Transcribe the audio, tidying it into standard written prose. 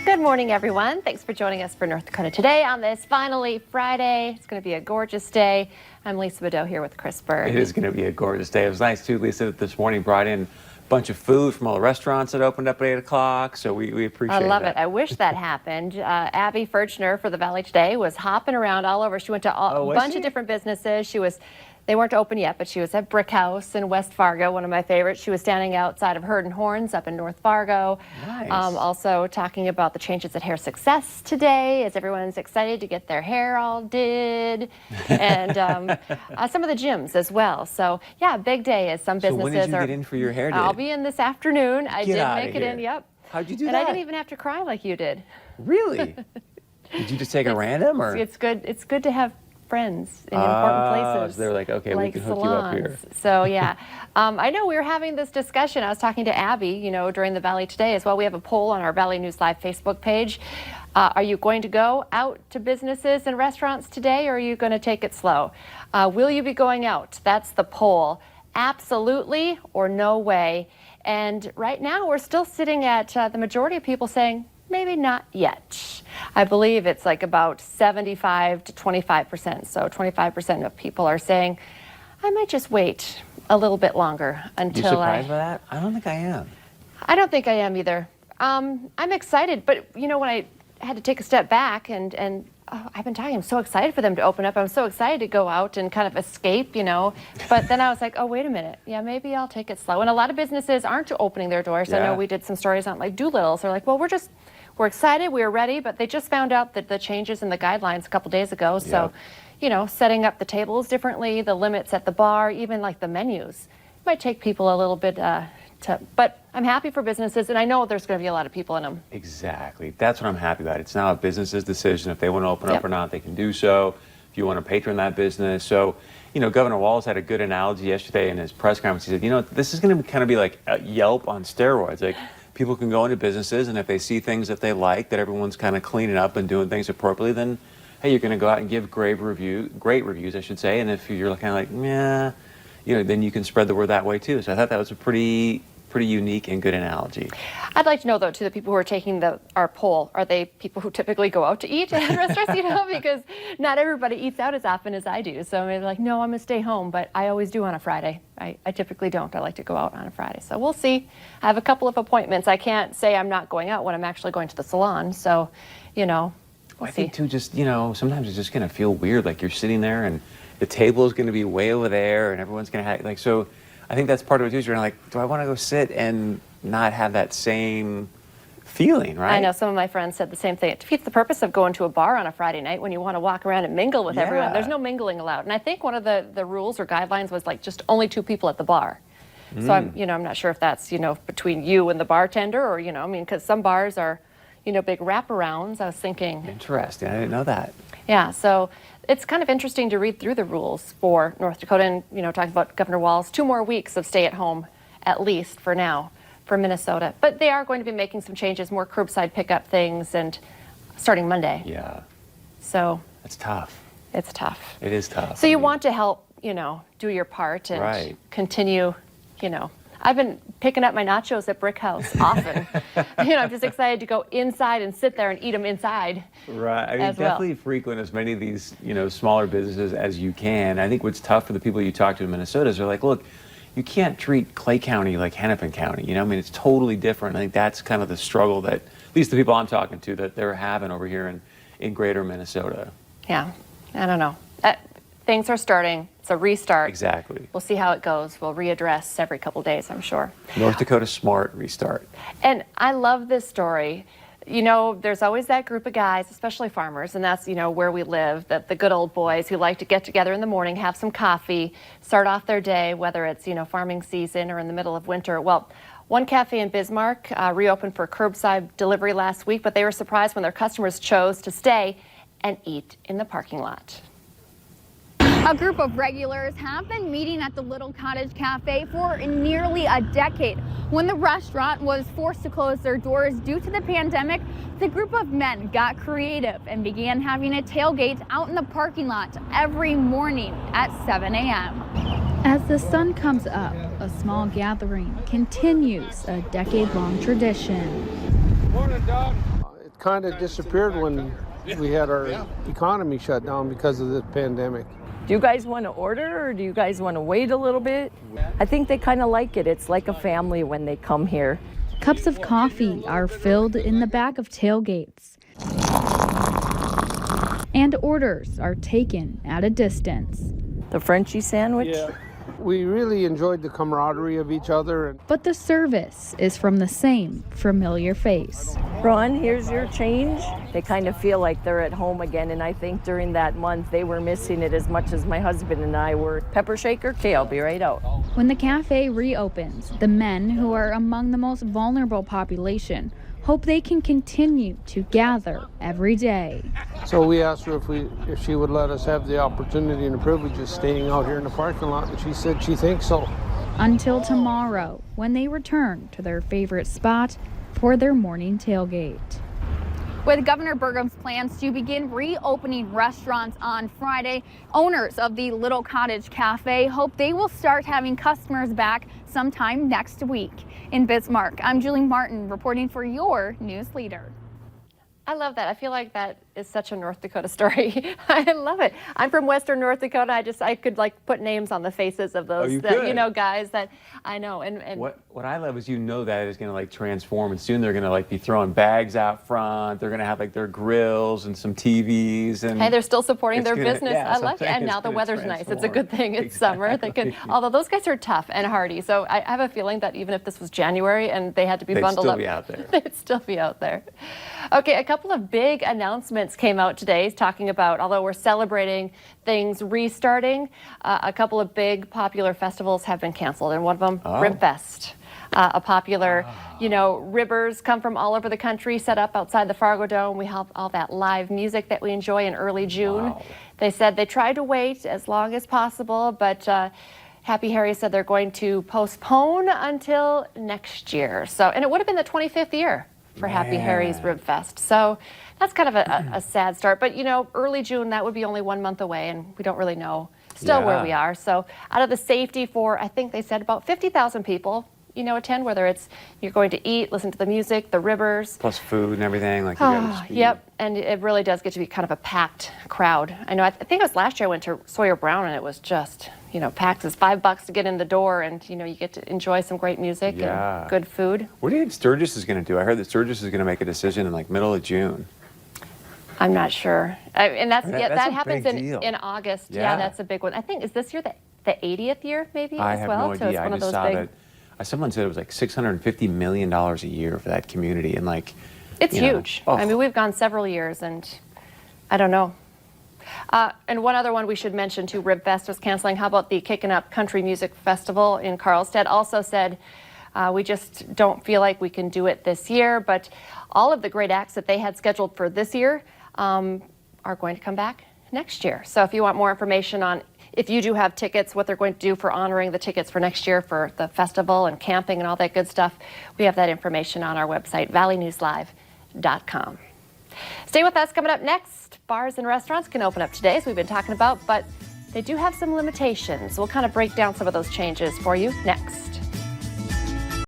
Good morning, everyone. Thanks for joining us for North Dakota Today on this finally Friday. It's going to be a gorgeous day. I'm Lisa Bedeau here with Chris Berg. It is going to be a gorgeous day. It was nice, too, Lisa, that this morning brought in a bunch of food from all the restaurants that opened up at 8 o'clock, so we appreciate it. I love it. I wish that happened. Abby Furchner for the Valley Today was hopping around all over. She went to a bunch of different businesses. They weren't open yet, but she was at Brick House in West Fargo, one of my favorites. She was standing outside of Herd and Horns up in North Fargo. Nice. Also talking about the changes at Hair Success today, as everyone's excited to get their hair all did, and some of the gyms as well. So yeah, big day as some businesses So when did you get in for your hair day? I'll be in this afternoon. I did make it in. Yep. How'd you do that? And I didn't even have to cry like you did. Really? Did you just take a random, or? It's good. It's good to have friends in important places. So they're like, okay, like we can hook salons. you up here. So yeah, I know we were having this discussion. I was talking to Abby, during the Valley Today as well. We have a poll on our Valley News Live Facebook page. Are you going to go out to businesses and restaurants today, or are you going to take it slow? Will you be going out? That's the poll. Absolutely or no way. And right now we're still sitting at the majority of people saying, maybe not yet. I believe it's like about 75 to 25%. So 25% of people are saying, I might just wait a little bit longer until You surprised by that? I don't think I am. I don't think I am either. I'm excited, but when I had to take a step back and I've been talking, I'm so excited for them to open up. I'm so excited to go out and kind of escape, But then I was like, oh, wait a minute. Yeah, maybe I'll take it slow. And a lot of businesses aren't opening their doors. Yeah. I know we did some stories on like Doolittle's. They're like, well, we're excited, we're ready, but they just found out that the changes in the guidelines a couple days ago. So, setting up the tables differently, the limits at the bar, even like the menus, might take people a little bit but I'm happy for businesses, and I know there's going to be a lot of people in them. Exactly. That's what I'm happy about. It's now a business's decision. If they want to open up or not, they can do so. If you want to patron that business. So, Governor Walz had a good analogy yesterday in his press conference. He said, this is going to kind of be like a Yelp on steroids. Like, people can go into businesses, and if they see things that they like, that everyone's kind of cleaning up and doing things appropriately, then, hey, you're going to go out and give great reviews, I should say. And if you're kind of like, yeah, then you can spread the word that way too. So I thought that was a pretty unique and good analogy. I'd like to know, though, too, the people who are taking our poll, are they people who typically go out to eat at restaurants, because not everybody eats out as often as I do. So they're like, no, I'm going to stay home, but I always do on a Friday. I typically don't. I like to go out on a Friday. So we'll see. I have a couple of appointments. I can't say I'm not going out when I'm actually going to the salon. So, we'll I think, too, just, sometimes it's just going to feel weird. Like you're sitting there and the table is going to be way over there and everyone's going to have, so I think that's part of it, too. Is you're like, do I want to go sit and not have that same feeling, right? I know some of my friends said the same thing. It defeats the purpose of going to a bar on a Friday night when you want to walk around and mingle with everyone. There's no mingling allowed. And I think one of the rules or guidelines was like just only 2 people at the bar. So I'm not sure if that's, between you and the bartender or, because some bars are, big wraparounds. I was thinking. Interesting. I didn't know that. Yeah. So it's kind of interesting to read through the rules for North Dakota and, talking about Governor Walz, 2 more weeks of stay at home, at least for now, for Minnesota. But they are going to be making some changes, more curbside pickup things, and starting Monday. Yeah. So. It's tough. It's tough. It is tough. So you want to help, do your part and continue, I've been picking up my nachos at Brick House often. I'm just excited to go inside and sit there and eat them inside. Right. I mean, definitely frequent as many of these, smaller businesses as you can. I think what's tough for the people you talk to in Minnesota is they're like, look, you can't treat Clay County like Hennepin County. It's totally different. I think that's kind of the struggle that, at least the people I'm talking to, that they're having over here in greater Minnesota. Yeah. I don't know. Things are starting. It's a restart. Exactly. We'll see how it goes. We'll readdress every couple days, I'm sure. North Dakota smart restart. And I love this story. There's always that group of guys, especially farmers, and that's, where we live, the good old boys who like to get together in the morning, have some coffee, start off their day, whether it's, farming season or in the middle of winter. Well, one cafe in Bismarck reopened for curbside delivery last week, but they were surprised when their customers chose to stay and eat in the parking lot. A group of regulars have been meeting at the Little Cottage Cafe for nearly a decade. When the restaurant was forced to close their doors due to the pandemic, the group of men got creative and began having a tailgate out in the parking lot every morning at 7 a.m. As the sun comes up, a small gathering continues a decade-long tradition. Morning, Doc. kind of disappeared when we had our economy shut down because of the pandemic. Do you guys want to order or do you guys want to wait a little bit? I think they kind of like it. It's like a family when they come here. Cups of coffee are filled in the back of tailgates. And orders are taken at a distance. The Frenchie sandwich? Yeah. We really enjoyed the camaraderie of each other. But the service is from the same familiar face. Ron, here's your change. They kind of feel like they're at home again, and I think during that month they were missing it as much as my husband and I were. Pepper shaker? Okay, I'll be right out. When the cafe reopens, the men, who are among the most vulnerable population, hope they can continue to gather every day. So we asked her if she would let us have the opportunity and the privilege of staying out here in the parking lot, and she said she thinks so. Until tomorrow, when they return to their favorite spot for their morning tailgate. With Governor Burgum's plans to begin reopening restaurants on Friday, owners of the Little Cottage Cafe hope they will start having customers back sometime next week. In Bismarck, I'm Julie Martin reporting for your news leader. I love that. I feel like that is such a North Dakota story. I love it. I'm from Western North Dakota. I could like put names on the faces of those guys that I know. And what I love is that is going to like transform, and soon they're going to like be throwing bags out front. They're going to have like their grills and some TVs, and hey, they're still supporting their business. Yeah, I like it. And now the weather's nice. It's a good thing. It's summer. They can. Although those guys are tough and hardy, so I have a feeling that even if this was January and they had to be bundled up, they'd still be out there. They'd still be out there. Okay, a couple of big announcements came out today talking about, although we're celebrating things restarting, a couple of big popular festivals have been canceled, and one of them, Ribfest. A popular, ribbers come from all over the country, set up outside the Fargo Dome. We have all that live music that we enjoy in early June. Wow. They said they tried to wait as long as possible, but Happy Harry said they're going to postpone until next year. So, and it would have been the 25th year for Happy Harry's Ribfest. So that's kind of a sad start. But, early June, that would be only 1 month away, and we don't really know still where we are. So out of the safety for, I think they said about 50,000 people, attend, whether it's you're going to eat, listen to the music, the ribbers. Plus food and everything. Like you gotta Yep, and it really does get to be kind of a packed crowd. I know, I think it was last year I went to Sawyer Brown, and it was just, packed. It's $5 to get in the door, and, you get to enjoy some great music and good food. What do you think Sturgis is going to do? I heard that Sturgis is going to make a decision in like middle of June. I'm not sure. And that happens in August. Yeah, that's a big one. I think, is this year the 80th year maybe I as have well? no So idea. it's one I of just those saw big... that. Someone said it was like $650 million a year for that community, and like... It's huge. I mean, we've gone several years, and I don't know. And one other one we should mention too, Ribfest was canceling. How about the Kickin Up Country Music Festival in Carlstead? Also said, we just don't feel like we can do it this year, but all of the great acts that they had scheduled for this year are going to come back next year. So if you want more information on, if you do have tickets, what they're going to do for honoring the tickets for next year for the festival and camping and all that good stuff, we have that information on our website, valleynewslive.com. Stay with us. Coming up next, bars and restaurants can open up today, as we've been talking about, but they do have some limitations. We'll kind of break down some of those changes for you next.